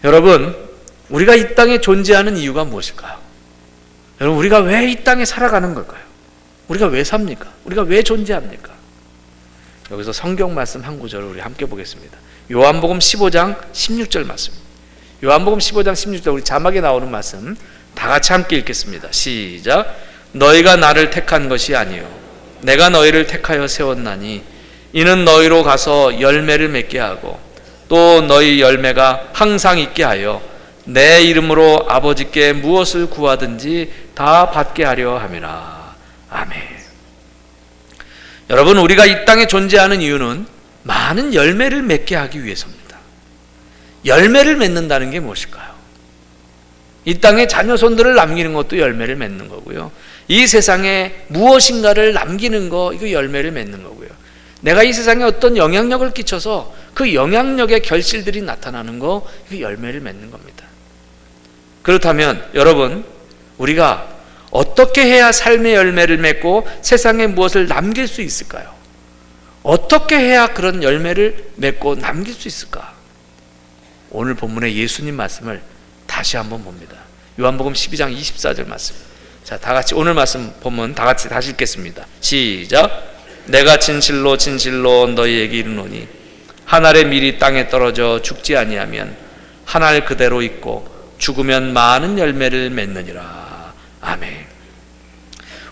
여러분, 우리가 이 땅에 존재하는 이유가 무엇일까요? 여러분, 우리가 왜 이 땅에 살아가는 걸까요? 우리가 왜 삽니까? 우리가 왜 존재합니까? 여기서 성경 말씀 한 구절을 우리 함께 보겠습니다. 요한복음 15장 16절 말씀입니다. 요한복음 15장 16절, 우리 자막에 나오는 말씀 다 같이 함께 읽겠습니다. 시작. 너희가 나를 택한 것이 아니요 내가 너희를 택하여 세웠나니 이는 너희로 가서 열매를 맺게 하고 또 너희 열매가 항상 있게 하여 내 이름으로 아버지께 무엇을 구하든지 다 받게 하려 함이라. 아멘. 여러분, 우리가 이 땅에 존재하는 이유는 많은 열매를 맺게 하기 위해서입니다. 열매를 맺는다는 게 무엇일까요? 이 땅에 자녀손들을 남기는 것도 열매를 맺는 거고요. 이 세상에 무엇인가를 남기는 거, 이거 열매를 맺는 거고요. 내가 이 세상에 어떤 영향력을 끼쳐서 그 영향력의 결실들이 나타나는 거, 이거 열매를 맺는 겁니다. 그렇다면 여러분, 우리가 어떻게 해야 삶의 열매를 맺고 세상에 무엇을 남길 수 있을까요? 어떻게 해야 그런 열매를 맺고 남길 수 있을까? 오늘 본문의 예수님 말씀을 다시 한번 봅니다. 요한복음 12장 24절 말씀. 자, 다 같이 오늘 말씀 본문 다 같이 다시 읽겠습니다. 시작. 내가 진실로 진실로 너희에게 이르노니 한 알의 밀이 땅에 떨어져 죽지 아니하면 한 알 그대로 있고 죽으면 많은 열매를 맺느니라. 아멘.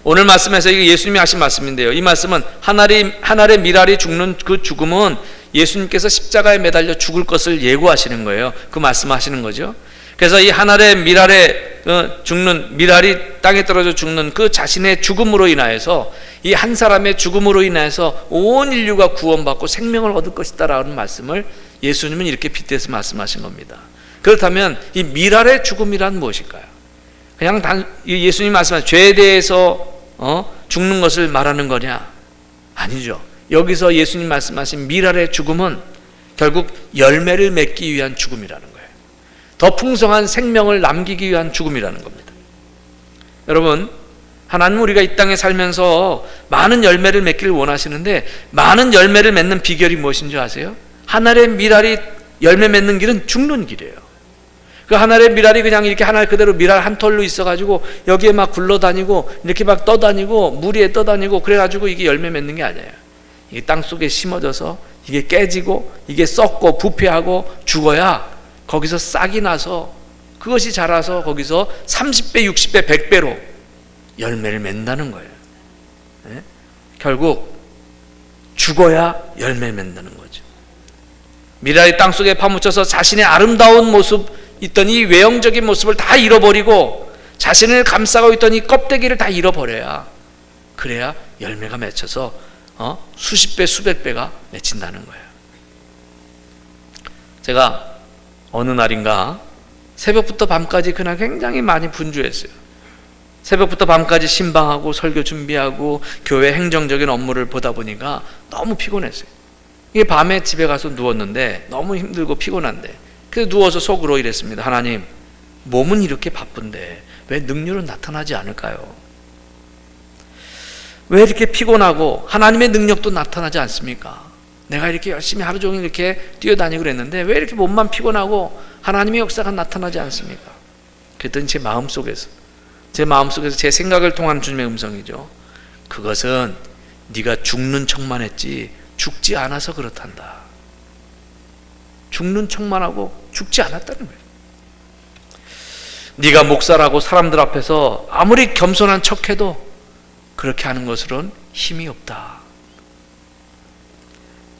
오늘 말씀에서 이게 예수님이 하신 말씀인데요, 이 말씀은 한 알의 밀알이 죽는 그 죽음은 예수님께서 십자가에 매달려 죽을 것을 예고하시는 거예요. 그 말씀하시는 거죠. 그래서 이 한 알의 밀알에 죽는, 밀알이 땅에 떨어져 죽는 그 자신의 죽음으로 인하여서, 이 한 사람의 죽음으로 인하여서 온 인류가 구원받고 생명을 얻을 것이다 라는 말씀을 예수님은 이렇게 빗대서 말씀하신 겁니다. 그렇다면 이 밀알의 죽음이란 무엇일까요? 그냥 예수님 말씀하신 죄에 대해서 죽는 것을 말하는 거냐? 아니죠. 여기서 예수님 말씀하신 밀알의 죽음은 결국 열매를 맺기 위한 죽음이라는 거예요. 더 풍성한 생명을 남기기 위한 죽음이라는 겁니다. 여러분, 하나님은 우리가 이 땅에 살면서 많은 열매를 맺기를 원하시는데, 많은 열매를 맺는 비결이 무엇인지 아세요? 한 알의 밀알이 열매 맺는 길은 죽는 길이에요. 그 한 알의 밀알이 그냥 이렇게 한 알 그대로 밀알 한 톨로 있어가지고 여기에 막 굴러다니고 이렇게 막 떠다니고 물 위에 떠다니고 그래가지고 이게 열매 맺는 게 아니에요. 이게 땅속에 심어져서 이게 깨지고 이게 썩고 부패하고 죽어야 거기서 싹이 나서 그것이 자라서 거기서 30배, 60배, 100배로 열매를 맺는다는 거예요. 네? 결국 죽어야 열매를 맺는다는 거죠. 밀알이 땅속에 파묻혀서 자신의 아름다운 모습 있던 이 외형적인 모습을 다 잃어버리고 자신을 감싸고 있던 이 껍데기를 다 잃어버려야, 그래야 열매가 맺혀서 수십 배, 수백 배가 맺힌다는 거예요. 제가 어느 날인가 새벽부터 밤까지 그날 굉장히 많이 분주했어요. 새벽부터 밤까지 신방하고 설교 준비하고 교회 행정적인 업무를 보다 보니까 너무 피곤했어요. 이게 밤에 집에 가서 누웠는데 너무 힘들고 피곤한데, 그래서 누워서 속으로 이랬습니다. 하나님, 몸은 이렇게 바쁜데 왜 능률은 나타나지 않을까요? 왜 이렇게 피곤하고 하나님의 능력도 나타나지 않습니까? 내가 이렇게 열심히 하루 종일 이렇게 뛰어다니고 그랬는데 왜 이렇게 몸만 피곤하고 하나님의 역사가 나타나지 않습니까? 그랬더니 제 마음속에서 제 생각을 통한 주님의 음성이죠. 그것은 네가 죽는 척만 했지 죽지 않아서 그렇단다. 죽는 척만 하고 죽지 않았다는 거예요. 네가 목사라고 사람들 앞에서 아무리 겸손한 척해도 그렇게 하는 것으로는 힘이 없다.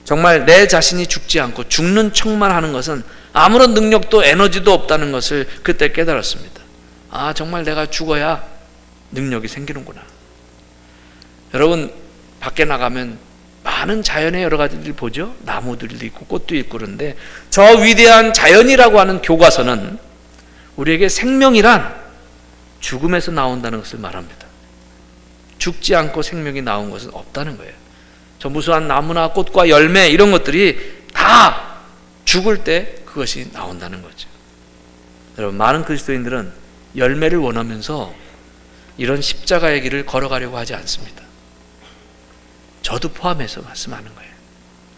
정말 내 자신이 죽지 않고 죽는 척만 하는 것은 아무런 능력도 에너지도 없다는 것을 그때 깨달았습니다. 아, 정말 내가 죽어야 능력이 생기는구나. 여러분, 밖에 나가면 많은 자연의 여러 가지를 보죠. 나무들도 있고 꽃도 있고 그런데 저 위대한 자연이라고 하는 교과서는 우리에게 생명이란 죽음에서 나온다는 것을 말합니다. 죽지 않고 생명이 나온 것은 없다는 거예요. 저 무수한 나무나 꽃과 열매 이런 것들이 다 죽을 때 그것이 나온다는 거죠. 여러분, 많은 그리스도인들은 열매를 원하면서 이런 십자가의 길을 걸어가려고 하지 않습니다. 저도 포함해서 말씀하는 거예요.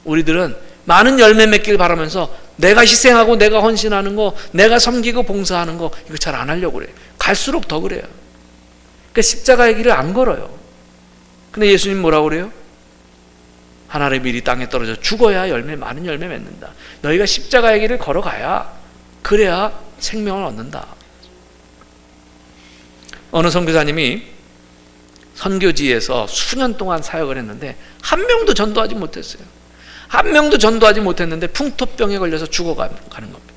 우리들은 많은 열매 맺기를 바라면서 내가 희생하고 내가 헌신하는 거, 내가 섬기고 봉사하는 거, 이거 잘 안 하려고 그래요. 갈수록 더 그래요. 그러니까 십자가의 길을 안 걸어요. 근데 예수님 뭐라고 그래요? 하나님의 밀이 땅에 떨어져 죽어야 많은 열매 맺는다. 너희가 십자가의 길을 걸어가야, 그래야 생명을 얻는다. 어느 선교사님이 선교지에서 수년 동안 사역을 했는데 한 명도 전도하지 못했어요. 한 명도 전도하지 못했는데 풍토병에 걸려서 죽어가는 겁니다.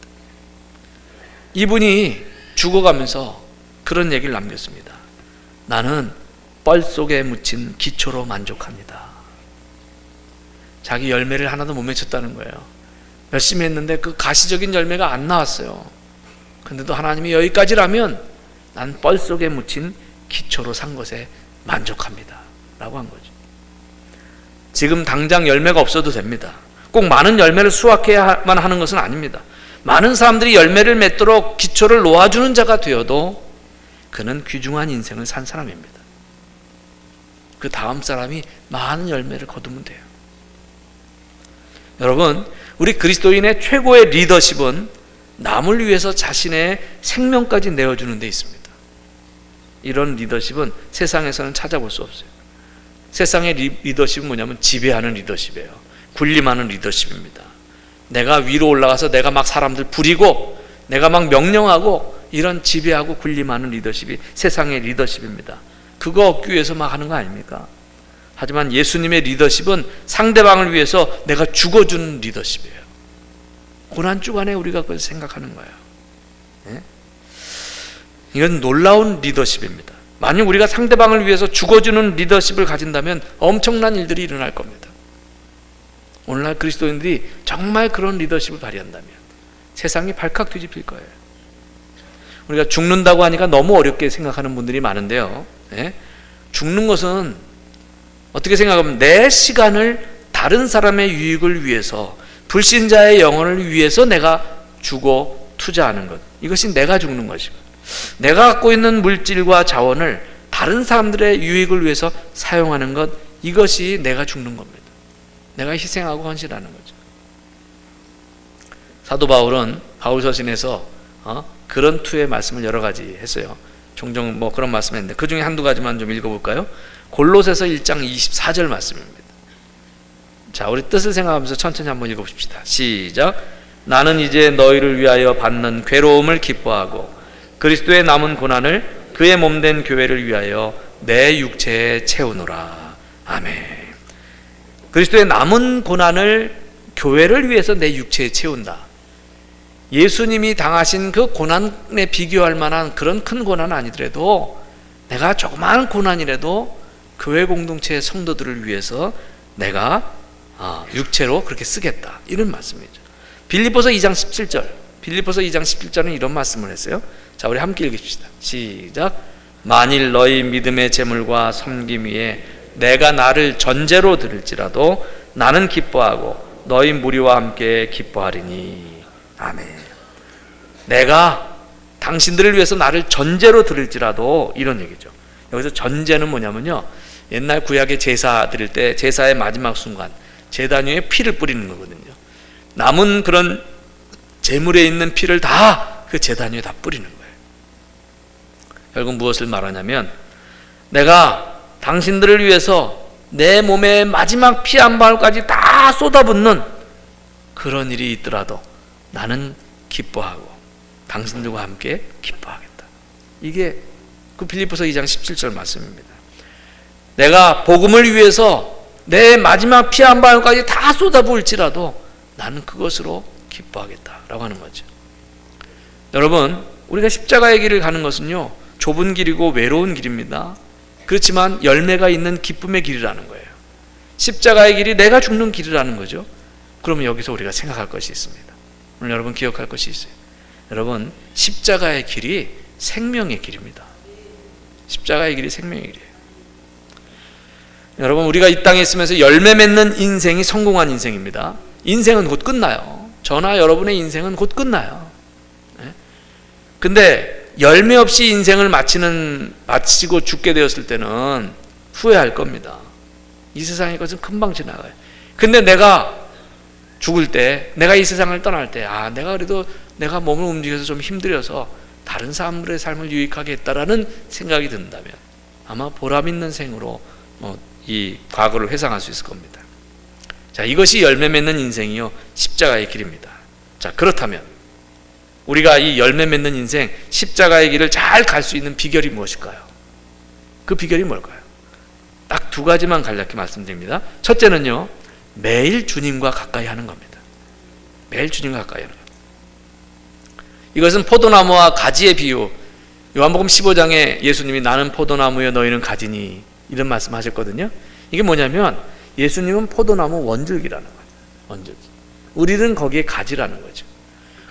이분이 죽어가면서 그런 얘기를 남겼습니다. 나는 뻘 속에 묻힌 기초로 만족합니다. 자기 열매를 하나도 못 맺혔다는 거예요. 열심히 했는데 그 가시적인 열매가 안 나왔어요. 근데도 하나님이 여기까지라면 난 뻘 속에 묻힌 기초로 산 것에 만족합니다 라고 한 거죠. 지금 당장 열매가 없어도 됩니다. 꼭 많은 열매를 수확해야만 하는 것은 아닙니다. 많은 사람들이 열매를 맺도록 기초를 놓아주는 자가 되어도 그는 귀중한 인생을 산 사람입니다. 그 다음 사람이 많은 열매를 거두면 돼요. 여러분, 우리 그리스도인의 최고의 리더십은 남을 위해서 자신의 생명까지 내어주는 데 있습니다. 이런 리더십은 세상에서는 찾아볼 수 없어요. 세상의 리더십은 뭐냐면 지배하는 리더십이에요. 군림하는 리더십입니다. 내가 위로 올라가서 내가 막 사람들 부리고 내가 막 명령하고 이런 지배하고 군림하는 리더십이 세상의 리더십입니다. 그거 얻기 위해서 막 하는 거 아닙니까? 하지만 예수님의 리더십은 상대방을 위해서 내가 죽어주는 리더십이에요. 고난주간에 우리가 그걸 생각하는 거예요. 네? 이건 놀라운 리더십입니다. 만약 우리가 상대방을 위해서 죽어주는 리더십을 가진다면 엄청난 일들이 일어날 겁니다. 오늘날 그리스도인들이 정말 그런 리더십을 발휘한다면 세상이 발칵 뒤집힐 거예요. 우리가 죽는다고 하니까 너무 어렵게 생각하는 분들이 많은데요. 네? 죽는 것은 어떻게 생각하면 내 시간을 다른 사람의 유익을 위해서, 불신자의 영혼을 위해서 내가 주고 투자하는 것, 이것이 내가 죽는 것이고, 내가 갖고 있는 물질과 자원을 다른 사람들의 유익을 위해서 사용하는 것, 이것이 내가 죽는 겁니다. 내가 희생하고 헌신하는 거죠. 사도 바울은 바울서신에서 그런 투의 말씀을 여러 가지 했어요. 종종 뭐 그런 말씀을 했는데 그 중에 한두 가지만 좀 읽어볼까요? 골로새서 1장 24절 말씀입니다. 자, 우리 뜻을 생각하면서 천천히 한번 읽어봅시다. 시작. 나는 이제 너희를 위하여 받는 괴로움을 기뻐하고 그리스도의 남은 고난을 그의 몸된 교회를 위하여 내 육체에 채우노라. 아멘. 그리스도의 남은 고난을 교회를 위해서 내 육체에 채운다. 예수님이 당하신 그 고난에 비교할 만한 그런 큰 고난은 아니더라도 내가 조그마한 고난이라도 교회 공동체의 성도들을 위해서 내가 육체로 그렇게 쓰겠다, 이런 말씀이죠. 빌립보서 2장 17절, 빌립보서 2장 17절은 이런 말씀을 했어요. 자, 우리 함께 읽읍시다. 시작. 만일 너희 믿음의 제물과 섬김 위에 내가 나를 전제로 드릴지라도 나는 기뻐하고 너희 무리와 함께 기뻐하리니. 아멘. 내가 당신들을 위해서 나를 전제로 드릴지라도, 이런 얘기죠. 여기서 전제는 뭐냐면요, 옛날 구약의 제사 드릴 때 제사의 마지막 순간 제단 위에 피를 뿌리는 거거든요. 남은 그런 제물에 있는 피를 다 그 제단 위에 다 뿌리는 거예요. 결국 무엇을 말하냐면, 내가 당신들을 위해서 내 몸에 마지막 피 한 방울까지 다 쏟아붓는 그런 일이 있더라도 나는 기뻐하고 당신들과 함께 기뻐하겠다. 이게 그 빌립보서 2장 17절 말씀입니다. 내가 복음을 위해서 내 마지막 피 한 방울까지 다 쏟아부을지라도 나는 그것으로 기뻐하겠다라고 하는 거죠. 여러분, 우리가 십자가의 길을 가는 것은요, 좁은 길이고 외로운 길입니다. 그렇지만 열매가 있는 기쁨의 길이라는 거예요. 십자가의 길이 내가 죽는 길이라는 거죠. 그러면 여기서 우리가 생각할 것이 있습니다. 오늘 여러분 기억할 것이 있어요. 여러분, 십자가의 길이 생명의 길입니다. 십자가의 길이 생명의 길이에요. 여러분, 우리가 이 땅에 있으면서 열매 맺는 인생이 성공한 인생입니다. 인생은 곧 끝나요. 저나 여러분의 인생은 곧 끝나요. 근데 열매 없이 인생을 마치고 죽게 되었을 때는 후회할 겁니다. 이 세상의 것은 금방 지나가요. 근데 내가 죽을 때, 내가 이 세상을 떠날 때, 내가 그래도 내가 몸을 움직여서 좀 힘들어서 다른 사람들의 삶을 유익하게 했다라는 생각이 든다면 아마 보람 있는 생으로 이 과거를 회상할 수 있을 겁니다. 자, 이것이 열매 맺는 인생이요 십자가의 길입니다. 자, 그렇다면 우리가 이 열매 맺는 인생 십자가의 길을 잘 갈 수 있는 비결이 무엇일까요? 그 비결이 뭘까요? 딱 두 가지만 간략히 말씀드립니다. 첫째는요, 매일 주님과 가까이 하는 겁니다. 매일 주님과 가까이 하는 겁니다. 이것은 포도나무와 가지의 비유, 요한복음 15장에 예수님이 나는 포도나무여 너희는 가지니 이런 말씀 하셨거든요. 이게 뭐냐면 예수님은 포도나무 원줄기라는 거예요. 원줄기. 우리는 거기에 가지라는 거죠.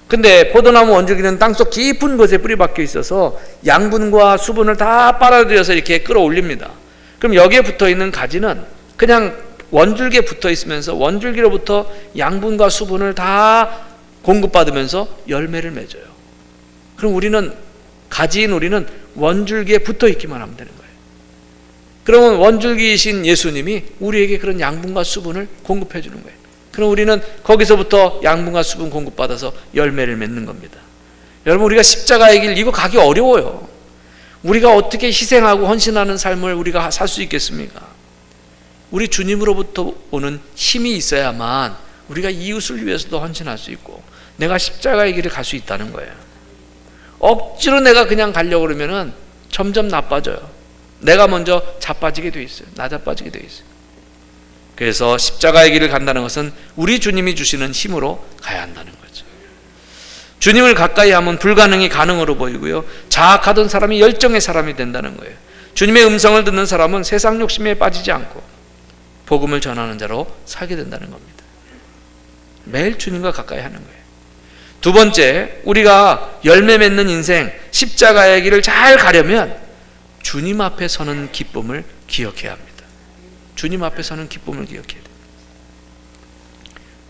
근데 포도나무 원줄기는 땅속 깊은 곳에 뿌리 박혀 있어서 양분과 수분을 다 빨아들여서 이렇게 끌어올립니다. 그럼 여기에 붙어 있는 가지는 그냥 원줄기에 붙어 있으면서 원줄기로부터 양분과 수분을 다 공급받으면서 열매를 맺어요. 그럼 우리는, 가지인 우리는 원줄기에 붙어 있기만 하면 되는 거예요. 그러면 원줄기이신 예수님이 우리에게 그런 양분과 수분을 공급해 주는 거예요. 그럼 우리는 거기서부터 양분과 수분 공급받아서 열매를 맺는 겁니다. 여러분, 우리가 십자가의 길, 이거 가기 어려워요. 우리가 어떻게 희생하고 헌신하는 삶을 우리가 살 수 있겠습니까? 우리 주님으로부터 오는 힘이 있어야만 우리가 이웃을 위해서도 헌신할 수 있고 내가 십자가의 길을 갈 수 있다는 거예요. 억지로 내가 그냥 가려고 그러면은 점점 나빠져요. 내가 먼저 자빠지게 돼 있어요. 나 자빠지게 돼 있어요. 그래서 십자가의 길을 간다는 것은 우리 주님이 주시는 힘으로 가야 한다는 거죠. 주님을 가까이 하면 불가능이 가능으로 보이고요, 자학하던 사람이 열정의 사람이 된다는 거예요. 주님의 음성을 듣는 사람은 세상 욕심에 빠지지 않고 복음을 전하는 자로 살게 된다는 겁니다. 매일 주님과 가까이 하는 거예요. 두 번째, 우리가 열매 맺는 인생 십자가의 길을 잘 가려면 주님 앞에 서는 기쁨을 기억해야 합니다. 주님 앞에 서는 기쁨을 기억해야 돼요.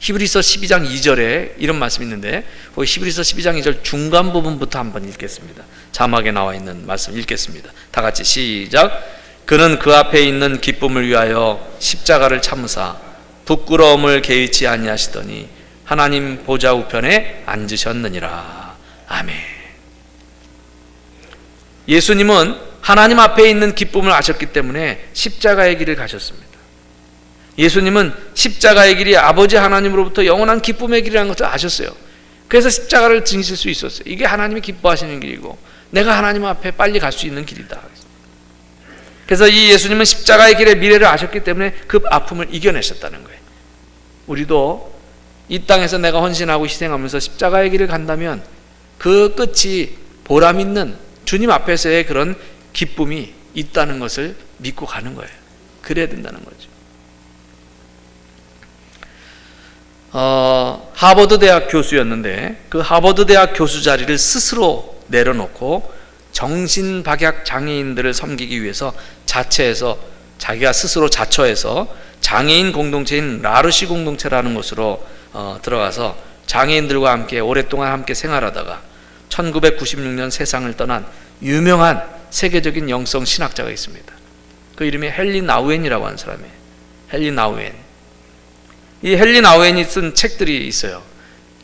히브리서 12장 2절에 이런 말씀이 있는데, 히브리서 12장 2절 중간 부분부터 한번 읽겠습니다. 자막에 나와 있는 말씀 읽겠습니다. 다 같이 시작. 그는 그 앞에 있는 기쁨을 위하여 십자가를 참으사 부끄러움을 개의치 아니하시더니 하나님 보좌 우편에 앉으셨느니라. 아멘. 예수님은 하나님 앞에 있는 기쁨을 아셨기 때문에 십자가의 길을 가셨습니다. 예수님은 십자가의 길이 아버지 하나님으로부터 영원한 기쁨의 길이라는 것을 아셨어요. 그래서 십자가를 지니실 수 있었어요. 이게 하나님이 기뻐하시는 길이고 내가 하나님 앞에 빨리 갈 수 있는 길이다. 그래서 이 예수님은 십자가의 길의 미래를 아셨기 때문에 그 아픔을 이겨내셨다는 거예요. 우리도 이 땅에서 내가 헌신하고 희생하면서 십자가의 길을 간다면 그 끝이 보람 있는 주님 앞에서의 그런 기쁨이 있다는 것을 믿고 가는 거예요. 그래야 된다는 거죠. 하버드 대학 교수였는데 그 하버드 대학 교수 자리를 스스로 내려놓고 정신박약 장애인들을 섬기기 위해서 자기가 스스로 자처해서 장애인 공동체인 라르시 공동체라는 곳으로 들어가서 장애인들과 함께 오랫동안 함께 생활하다가 1996년 세상을 떠난 유명한 세계적인 영성 신학자가 있습니다. 그 이름이 헨리 나우엔이라고 하는 사람이에요. 헨리 나우엔. 이 헨리 나우엔이 쓴 책들이 있어요.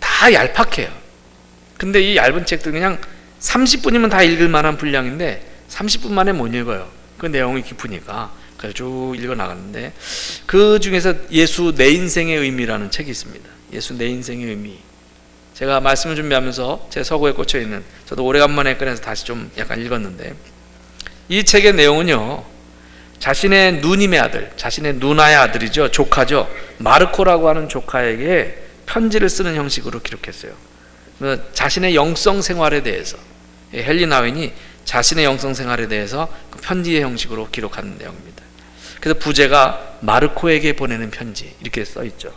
다 얄팍해요. 근데 이 얇은 책들 그냥 30분이면 다 읽을 만한 분량인데 30분 만에 못 읽어요. 그 내용이 깊으니까. 그래서 쭉 읽어 나갔는데 그 중에서 예수 내 인생의 의미라는 책이 있습니다. 예수 내 인생의 의미. 제가 말씀을 준비하면서 제 서고에 꽂혀 있는, 저도 오래간만에 꺼내서 다시 좀 약간 읽었는데, 이 책의 내용은요, 자신의 누님의 아들, 자신의 누나의 아들이죠, 조카죠, 마르코라고 하는 조카에게 편지를 쓰는 형식으로 기록했어요. 자신의 영성 생활에 대해서, 헨리 나우엔이 자신의 영성 생활에 대해서 그 편지의 형식으로 기록하는 내용입니다. 그래서 부제가 마르코에게 보내는 편지 이렇게 써 있죠.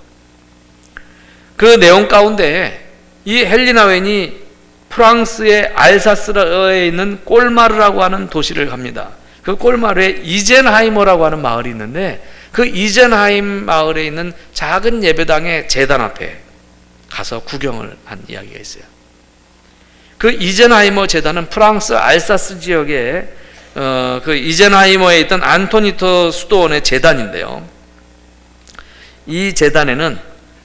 그 내용 가운데 이 헨리 나우엔이 프랑스의 알사스에 있는 꼴마르라고 하는 도시를 갑니다. 그 꼴마르에 이젠하이머라고 하는 마을이 있는데 그 이젠하임 마을에 있는 작은 예배당의 제단 앞에 가서 구경을 한 이야기가 있어요. 그 이젠하이머 제단은 프랑스 알사스 지역에 그 이젠하이머에 있던 안토니토 수도원의 제단인데요. 이 제단에는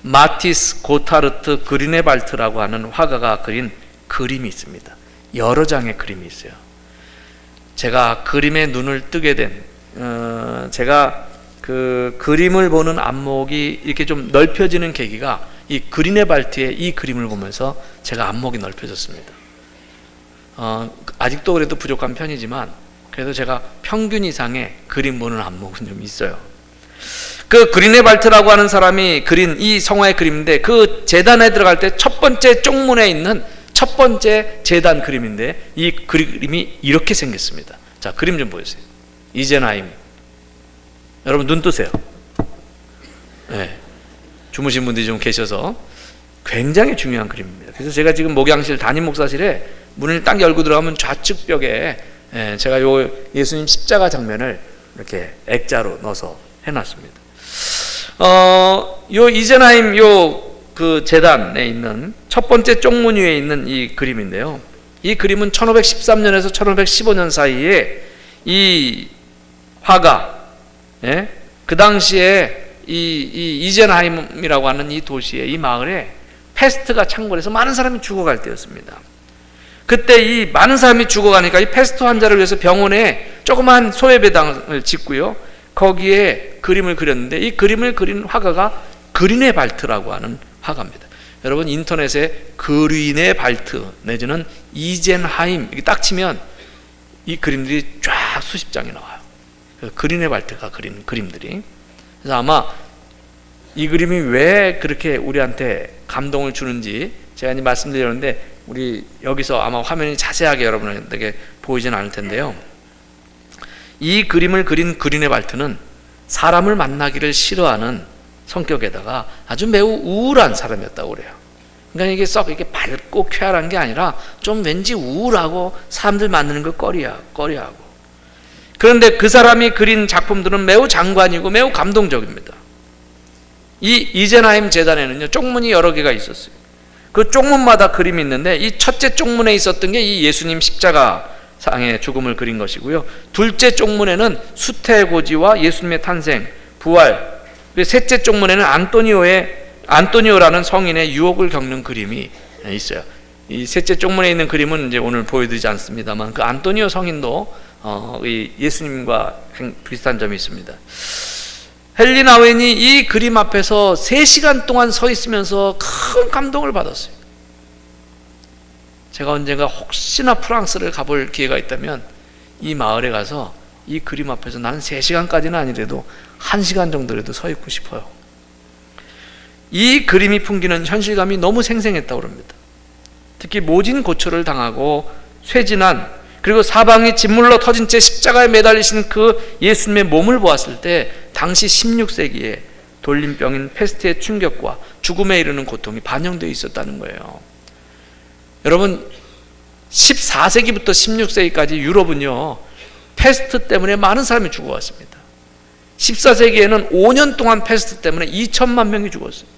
마티스 고타르트 그리네발트라고 하는 화가가 그린 그림이 있습니다. 여러 장의 그림이 있어요. 제가 그림에 눈을 뜨게 된, 제가 그 그림을 보는 안목이 이렇게 좀 넓혀지는 계기가 이 그리네발트의 이 그림을 보면서 제가 안목이 넓혀졌습니다. 아직도 그래도 부족한 편이지만 그래도 제가 평균 이상의 그림 보는 안목은 좀 있어요. 그 그리네발트라고 하는 사람이 그린 이 성화의 그림인데, 그 제단에 들어갈 때 첫 번째 쪽문에 있는 첫 번째 제단 그림인데, 이 그림이 이렇게 생겼습니다. 자, 그림 좀 보여주세요. 이젠하임. 여러분 눈 뜨세요. 네. 주무신 분들이 좀 계셔서 굉장히 중요한 그림입니다. 그래서 제가 지금 목양실 담임 목사실에 문을 딱 열고 들어가면 좌측 벽에 제가 요 예수님 십자가 장면을 이렇게 액자로 넣어서 해놨습니다. 요 이젠하임 그 재단에 있는 첫 번째 쪽문 위에 있는 이 그림인데요. 이 그림은 1513년에서 1515년 사이에 이 화가, 그 당시에 이 이젠하임이라고 하는 이 도시에, 이 마을에 패스트가 창궐해서 많은 사람이 죽어갈 때였습니다. 그때 이 많은 사람이 죽어가니까 이 패스트 환자를 위해서 병원에 조그만 소외배당을 짓고요, 거기에 그림을 그렸는데, 이 그림을 그린 화가가 그리네발트라고 하는 화가입니다. 여러분 인터넷에 그리네발트 내지는 이젠하임 이렇게 딱 치면 이 그림들이 쫙 수십 장이 나와요. 그리네발트가 그린 그림들이. 그래서 아마 이 그림이 왜 그렇게 우리한테 감동을 주는지 제가 이제 말씀드렸는데, 우리 여기서 아마 화면이 자세하게 여러분에게 보이진 않을 텐데요. 이 그림을 그린 그리네발트는 사람을 만나기를 싫어하는 성격에다가 아주 매우 우울한 사람이었다고 그래요. 그러니까 이게 썩 이렇게 밝고 쾌활한 게 아니라 좀 왠지 우울하고 사람들 만나는 거 꺼려하고. 그런데 그 사람이 그린 작품들은 매우 장관이고 매우 감동적입니다. 이 이젠하임 재단에는요, 쪽문이 여러 개가 있었어요. 그 쪽문마다 그림이 있는데, 이 첫째 쪽문에 있었던 게 이 예수님 십자가 상의 죽음을 그린 것이고요, 둘째 쪽문에는 수태고지와 예수님의 탄생, 부활, 셋째 쪽문에는 안토니오라는 성인의 유혹을 겪는 그림이 있어요. 이 셋째 쪽문에 있는 그림은 이제 오늘 보여드리지 않습니다만, 그 안토니오 성인도 이 예수님과 비슷한 점이 있습니다. 헨리 나웬이 이 그림 앞에서 3시간 동안 서 있으면서 큰 감동을 받았어요. 제가 언젠가 혹시나 프랑스를 가볼 기회가 있다면 이 마을에 가서 이 그림 앞에서 나는 3시간까지는 아니래도 1시간 정도라도 서 있고 싶어요. 이 그림이 풍기는 현실감이 너무 생생했다고 합니다. 특히 모진 고초를 당하고 쇠진한, 그리고 사방이 진물로 터진 채 십자가에 매달리신 그 예수님의 몸을 보았을 때 당시 16세기에 돌림병인 패스트의 충격과 죽음에 이르는 고통이 반영되어 있었다는 거예요. 여러분 14세기부터 16세기까지 유럽은요, 패스트 때문에 많은 사람이 죽어왔습니다. 14세기에는 5년 동안 패스트 때문에 2천만 명이 죽었어요.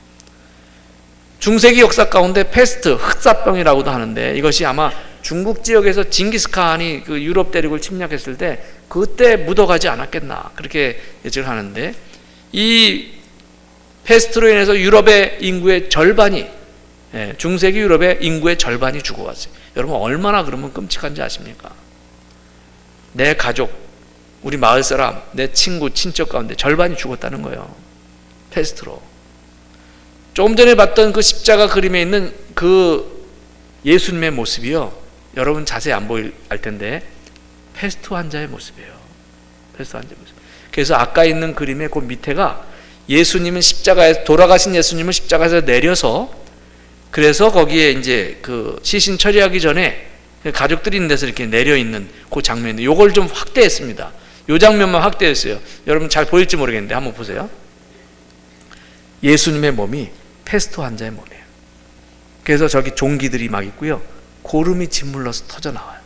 중세기 역사 가운데 패스트, 흑사병이라고도 하는데, 이것이 아마 중국 지역에서 징기스칸이 그 유럽 대륙을 침략했을 때 그때 묻어가지 않았겠나, 그렇게 예측을 하는데, 이 패스트로 인해서 유럽의 인구의 절반이, 중세기 유럽의 인구의 절반이 죽어갔어요. 여러분 얼마나 그러면 끔찍한지 아십니까? 내 가족, 우리 마을 사람, 내 친구, 친척 가운데 절반이 죽었다는 거예요. 패스트로. 조금 전에 봤던 그 십자가 그림에 있는 그 예수님의 모습이요, 여러분 자세히 안 보일 텐데 패스트 환자의 모습이에요. 패스트 환자의 모습. 그래서 아까 있는 그림의 그 밑에가 예수님은 십자가에서, 돌아가신 예수님은 십자가에서 내려서, 그래서 거기에 이제 그 시신 처리하기 전에 가족들이 있는 데서 이렇게 내려 있는 그 장면인데, 요걸 좀 확대했습니다. 요 장면만 확대했어요. 여러분 잘 보일지 모르겠는데 한번 보세요. 예수님의 몸이 패스트 환자의 몸이에요. 그래서 저기 종기들이 막 있고요, 고름이 짓물러서 터져 나와요.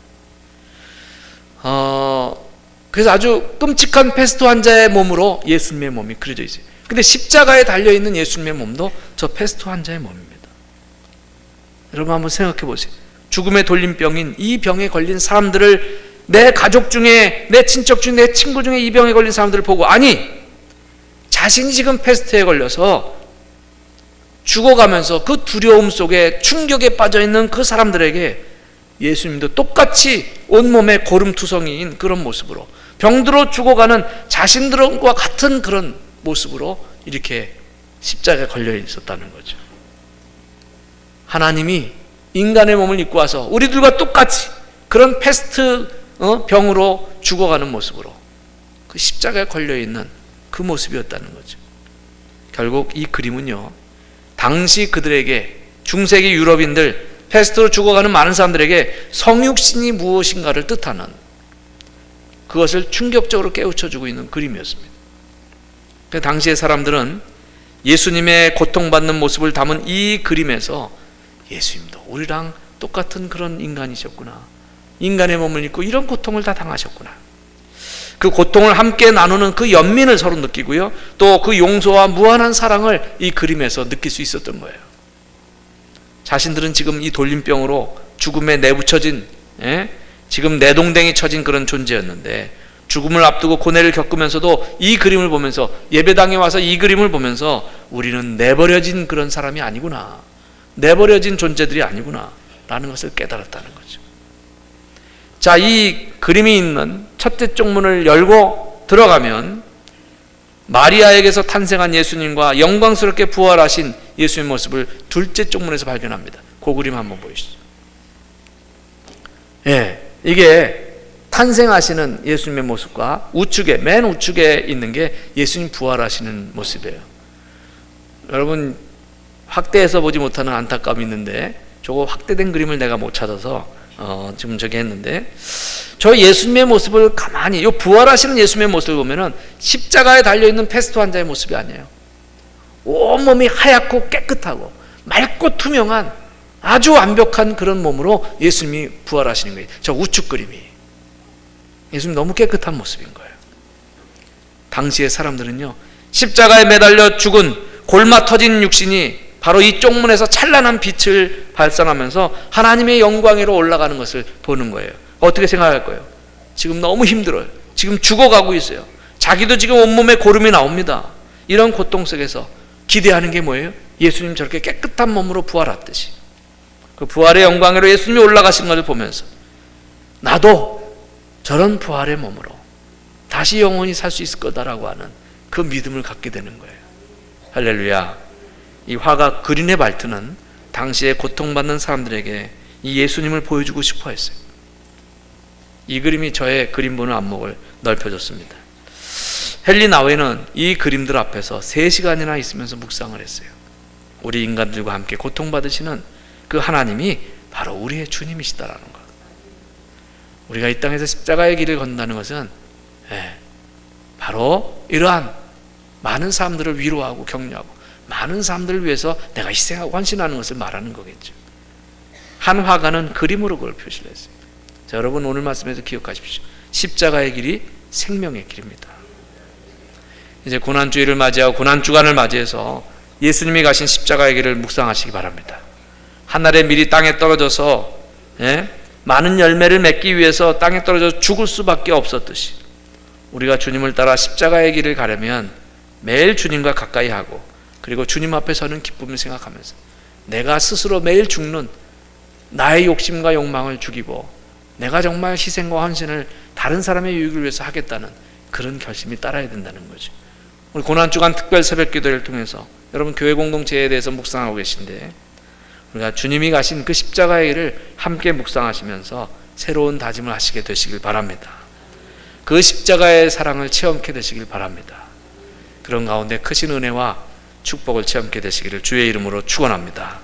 그래서 아주 끔찍한 패스트 환자의 몸으로 예수님의 몸이 그려져 있어요. 근데 십자가에 달려있는 예수님의 몸도 저 패스트 환자의 몸입니다. 여러분 한번 생각해 보세요. 죽음의 돌림병인 이 병에 걸린 사람들을, 내 가족 중에, 내 친척 중에, 내 친구 중에 이 병에 걸린 사람들을 보고, 아니 자신이 지금 패스트에 걸려서 죽어가면서 그 두려움 속에 충격에 빠져있는 그 사람들에게 예수님도 똑같이 온몸에 고름투성이인 그런 모습으로 병들어 죽어가는 자신들과 같은 그런 모습으로 이렇게 십자가에 걸려 있었다는 거죠. 하나님이 인간의 몸을 입고 와서 우리들과 똑같이 그런 패스트 병으로 죽어가는 모습으로 그 십자가에 걸려있는 그 모습이었다는 거죠. 결국 이 그림은요, 당시 그들에게 중세기 유럽인들 패스트로 죽어가는 많은 사람들에게 성육신이 무엇인가를 뜻하는 그것을 충격적으로 깨우쳐주고 있는 그림이었습니다. 그 당시의 사람들은 예수님의 고통받는 모습을 담은 이 그림에서 예수님도 우리랑 똑같은 그런 인간이셨구나, 인간의 몸을 입고 이런 고통을 다 당하셨구나, 그 고통을 함께 나누는 그 연민을 서로 느끼고요, 또 그 용서와 무한한 사랑을 이 그림에서 느낄 수 있었던 거예요. 자신들은 지금 이 돌림병으로 죽음에 내부쳐진, 지금 내동댕이 쳐진 그런 존재였는데 죽음을 앞두고 고뇌를 겪으면서도 이 그림을 보면서, 예배당에 와서 이 그림을 보면서 우리는 내버려진 그런 사람이 아니구나, 내버려진 존재들이 아니구나 라는 것을 깨달았다는 거죠. 자, 이 그림이 있는 첫째 쪽문을 열고 들어가면 마리아에게서 탄생한 예수님과 영광스럽게 부활하신 예수님의 모습을 둘째 쪽문에서 발견합니다. 그 그림 한번 보시죠. 이게 탄생하시는 예수님의 모습과 우측에, 맨 우측에 있는 게 예수님 부활하시는 모습이에요. 여러분, 확대해서 보지 못하는 안타까움이 있는데 저거 확대된 그림을 내가 못 찾아서 지금 저기 했는데, 저 예수님의 모습을 가만히, 이 부활하시는 예수님의 모습을 보면은 십자가에 달려있는 패스트 환자의 모습이 아니에요. 온몸이 하얗고 깨끗하고 맑고 투명한 아주 완벽한 그런 몸으로 예수님이 부활하시는 거예요. 저 우측 그림이 예수님 너무 깨끗한 모습인 거예요. 당시의 사람들은요, 십자가에 매달려 죽은 골마 터진 육신이 바로 이 쪽문에서 찬란한 빛을 발산하면서 하나님의 영광으로 올라가는 것을 보는 거예요. 어떻게 생각할 거예요? 지금 너무 힘들어요. 지금 죽어가고 있어요. 자기도 지금 온몸에 고름이 나옵니다. 이런 고통 속에서 기대하는 게 뭐예요? 예수님 저렇게 깨끗한 몸으로 부활했듯이 그 부활의 영광으로 예수님이 올라가신 것을 보면서 나도 저런 부활의 몸으로 다시 영원히 살 수 있을 거다라고 하는 그 믿음을 갖게 되는 거예요. 할렐루야. 이 화가 그린의 발트는 당시에 고통받는 사람들에게 이 예수님을 보여주고 싶어 했어요. 이 그림이 저의 그림 보는 안목을 넓혀줬습니다. 헨리 나웨는 이 그림들 앞에서 3시간이나 있으면서 묵상을 했어요. 우리 인간들과 함께 고통받으시는 그 하나님이 바로 우리의 주님이시다라는 것. 우리가 이 땅에서 십자가의 길을 건다는 것은 바로 이러한 많은 사람들을 위로하고 격려하고 많은 사람들을 위해서 내가 희생하고 헌신하는 것을 말하는 거겠죠. 한 화가는 그림으로 그걸 표시를 했어요. 자, 여러분 오늘 말씀에서 기억하십시오. 십자가의 길이 생명의 길입니다. 이제 고난주일을 맞이하고 고난주간을 맞이해서 예수님이 가신 십자가의 길을 묵상하시기 바랍니다. 하늘의 밀이 땅에 떨어져서 많은 열매를 맺기 위해서 땅에 떨어져 죽을 수밖에 없었듯이 우리가 주님을 따라 십자가의 길을 가려면 매일 주님과 가까이 하고 그리고 주님 앞에 서는 기쁨을 생각하면서 내가 스스로 매일 죽는 나의 욕심과 욕망을 죽이고 내가 정말 희생과 헌신을 다른 사람의 유익을 위해서 하겠다는 그런 결심이 따라야 된다는 거죠. 우리 고난주간 특별 새벽기도를 통해서 여러분 교회 공동체에 대해서 묵상하고 계신데 우리가 주님이 가신 그 십자가의 길을 함께 묵상하시면서 새로운 다짐을 하시게 되시길 바랍니다. 그 십자가의 사랑을 체험케 되시길 바랍니다. 그런 가운데 크신 은혜와 축복을 체험케 되시기를 주의 이름으로 축원합니다.